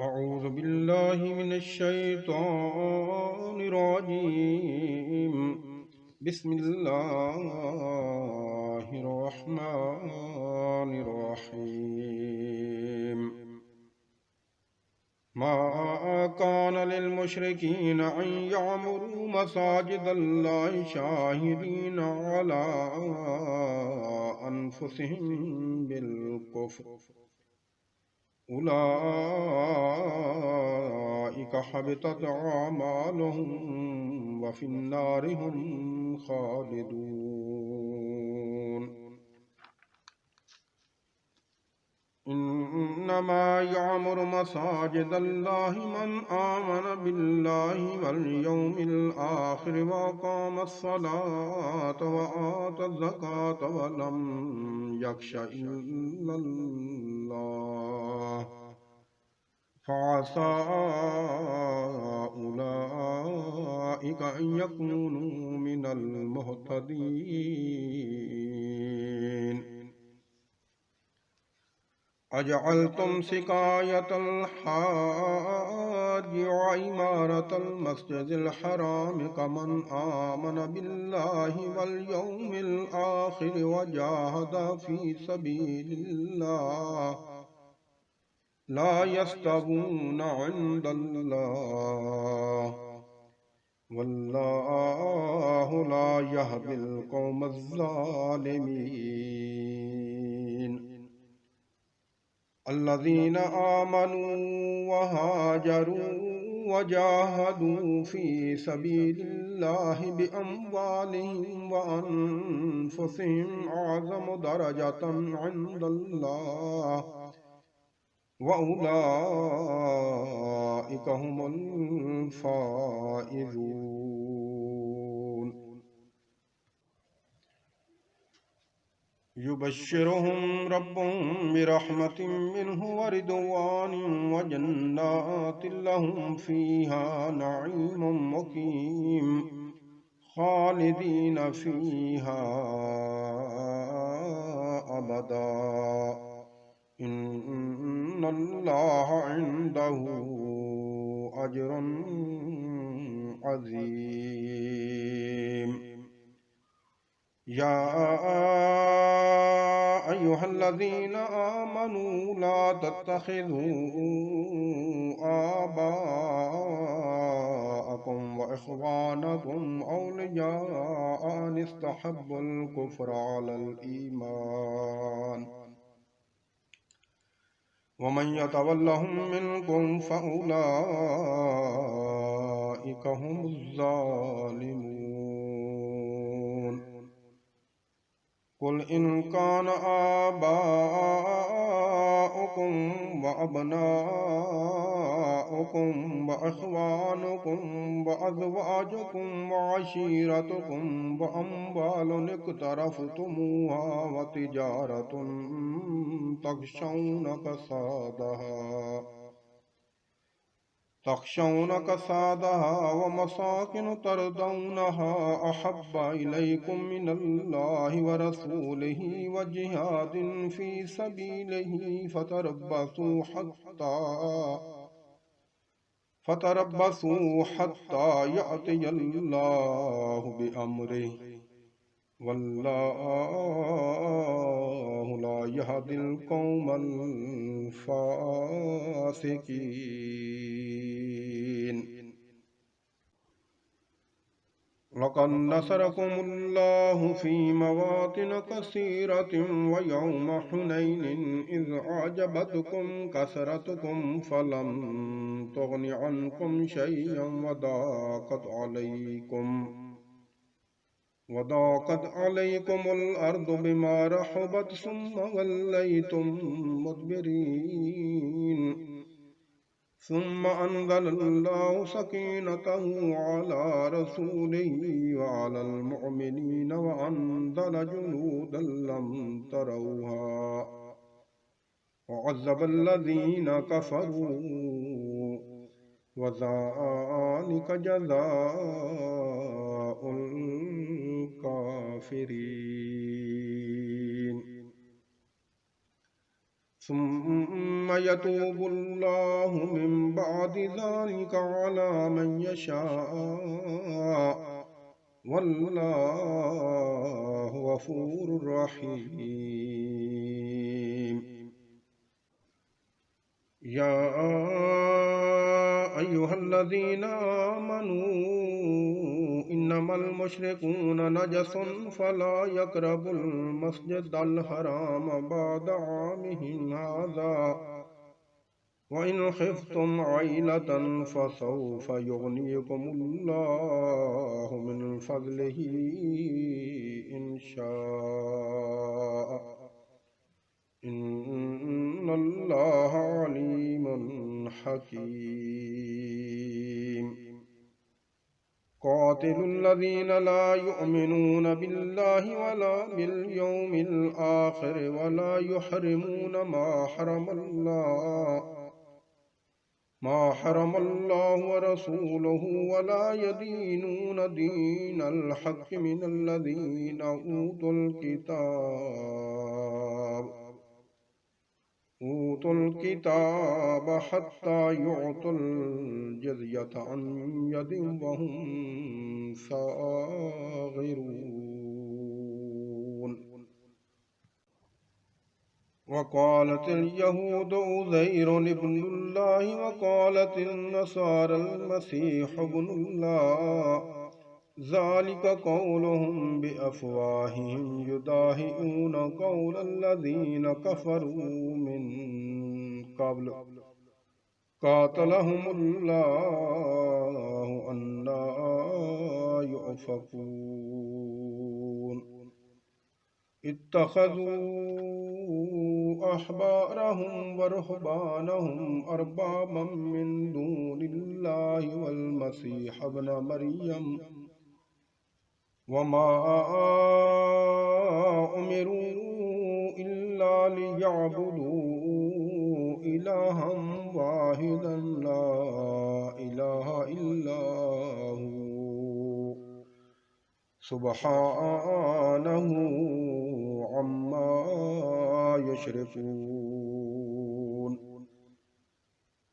أعوذ بالله من الشيطان الرجيم. بسم الله الرحمن الرحيم. ما كان للمشركين أن يعمروا مساجد الله شاهدين على أنفسهم بالكفر، أولئك حبطت أعمالهم وفي النار هم خالدون. إنما يعمر مساجد الله من آمن بالله واليوم الآخر وأقام الصلاة وآتى الزكاة ولم يخش إلا الله، فعسى أولئك أن يكونوا من المهتدين. أجعلتم سقاية الحاج وعمارة المسجد الحرام كمن آمن بالله واليوم الآخر وجاهد في سبيل الله لا يستوون عند الله، والله لا يهدي القوم الظالمين. الذين آمنوا وهاجروا وجاهدوا في سبيل الله بأموالهم وأنفسهم أعظم درجة عند الله، وأولئك هم الفائزون. يبشرهم ربهم برحمة منه ورضوان وجنات لهم فيها نعيم مقيم خالدين فيها أبدا، إن الله عنده أجر عظيم. يا أيها الذين آمنوا لا تتخذوا آباءكم وإخوانكم أولياء إن استحبوا الكفر على الإيمان، ومن يتولهم منكم فأولئك هم الظالمون. قل إن كان آباؤكم وأبناؤكم وإخوانكم وأزواجكم وعشيرتكم وأموال اقترفتموها وتجارة تخشون كسادها ومساكن ترضونها أحب إليكم من الله ورسوله وجهاد في سبيله فتربصوا حتى يأتي الله بأمره، والله لا يهدي القوم الفاسقين. لقد نصركم الله في مواطن كثيرة ويوم حنين إذ أعجبتكم كثرتكم فلم تغن عنكم شيئا وضاقت عليكم الأرض بما رحبت ثم وليتم مدبرين، ثم أنزل الله سكينته على رسوله وعلى المؤمنين وأنزل جنودا لم تروها وعذب الذين كفروا، وذلك جزاء الكافرين. ثم يتوب الله من بعد ذلك على من يشاء والله غفور رحيم. يا أيها الذين آمنوا إنما المشركون نجس فلا يقربوا المسجد الحرام بعد عامهم هذا وإن خفتم عيلة فسوف يغنيكم الله من فضله إن شاء إن الله عليم حكيم. قاتلوا الذين لا يؤمنون بالله ولا باليوم الآخر ولا يحرمون ما حرم الله ورسوله ولا يدينون دين الحق من الذين أوتوا الكتاب حتى يعطوا الجزية عن يد وهم صاغرون. وقالت اليهود عزير ابن الله وقالت النصارى المسيح ابن الله ذلك قولهم بأفواههم يضاهئون قول الذين كفروا من قبل قاتلهم الله أنى يؤفكون. اتخذوا أحبارهم ورهبانهم أربابا من دون الله والمسيح ابن مريم وما أمروا إلا ليعبدوا إلها واحدا لا إله إلا هو سبحانه عما يشركون.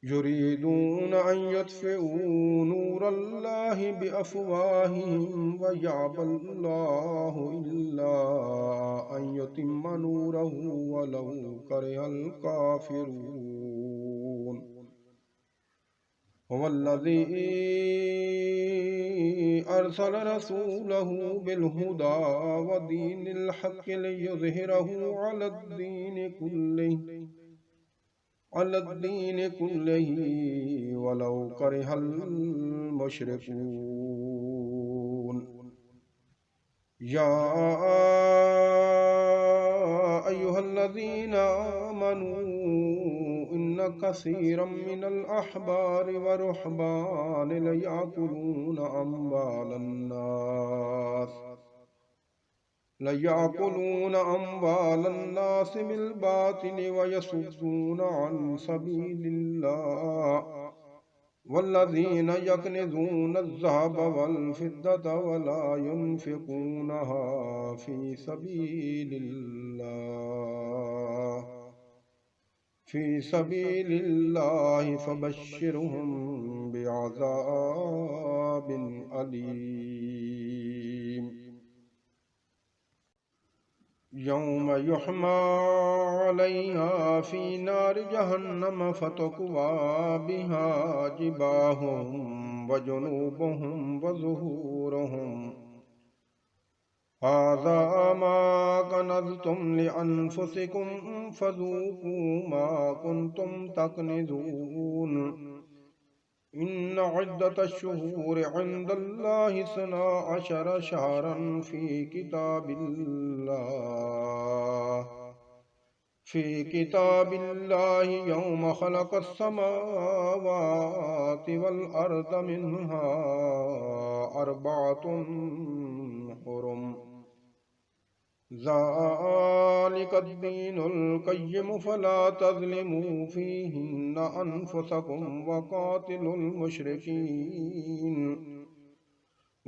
يريدون أن يطفئوا نور الله بأفواههم ويأبى الله إلا أن يتم نوره ولو كره الكافرون. هو الذي أرسل رسوله بالهدى ودين الحق ليظهره على الدين كله ولو كره المشركون. يا أيها الذين آمنوا إن كثيرا من الأحبار والرهبان ليأكلون أموال الناس بالباطل ويصدون عن سبيل الله والذين يكنزون الذهب والفضة ولا ينفقونها في سبيل الله فبشرهم بعذاب أليم. يوم يحمى عليها في نار جهنم فتكوى بها جباههم وجنوبهم وظهورهم هذا ما كنزتم لأنفسكم فذوقوا ما كنتم تكنزون. إن عدة الشهور عند الله 12 شهرا في كتاب الله يوم خلق السماوات والأرض منها 4 حرم ذلك الدين القيم فلا تظلموا فيهن أنفسكم وقاتلوا المشركين